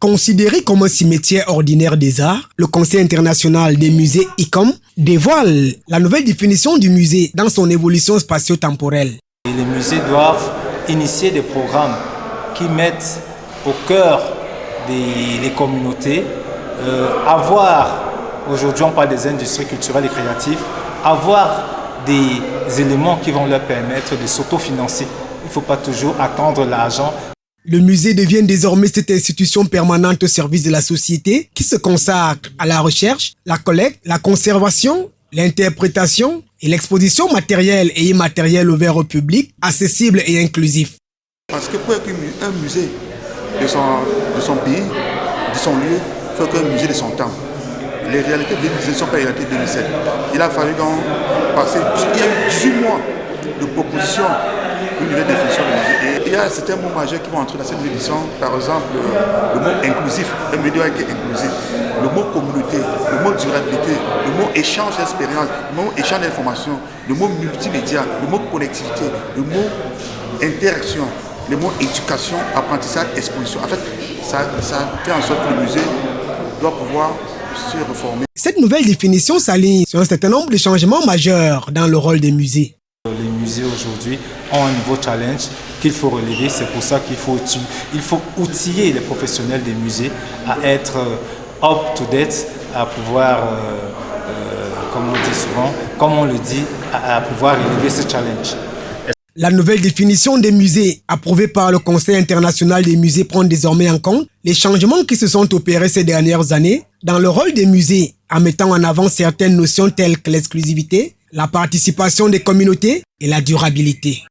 Considéré comme un cimetière ordinaire des arts, le Conseil international des musées ICOM dévoile la nouvelle définition du musée dans son évolution spatio-temporelle. Les musées doivent initier des programmes qui mettent au cœur des communautés, aujourd'hui on parle des industries culturelles et créatives, avoir des éléments qui vont leur permettre de s'autofinancer. Il ne faut pas toujours attendre l'argent. Le musée devient désormais cette institution permanente au service de la société qui se consacre à la recherche, la collecte, la conservation, l'interprétation et l'exposition matérielle et immatérielle ouverte au public, accessible et inclusif. Parce que pour qu'un musée de son pays, de son lieu, il faut qu'un musée de son temps. Les réalités des musées ne sont pas les réalités de 2007. Il a fallu donc passer, il y a eu 18 mois de propositions une nouvelle définition de musée. Et il y a certains mots majeurs qui vont entrer dans cette édition, par exemple le mot inclusif, un média qui est inclusif, le mot communauté, le mot durabilité, le mot échange d'expérience, le mot échange d'informations, le mot multimédia, le mot connectivité, le mot interaction, le mot éducation, apprentissage, exposition. En fait, ça fait en sorte que le musée doit pouvoir se reformer. Cette nouvelle définition s'aligne sur un certain nombre de changements majeurs dans le rôle des musées. Les musées aujourd'hui ont un nouveau challenge qu'il faut relever. C'est pour ça qu'il faut outiller les professionnels des musées à être up-to-date, à pouvoir, comme on dit souvent, comme on le dit, à pouvoir relever ce challenge. La nouvelle définition des musées, approuvée par le Conseil international des musées, prend désormais en compte les changements qui se sont opérés ces dernières années dans le rôle des musées, en mettant en avant certaines notions telles que l'exclusivité, la participation des communautés et la durabilité.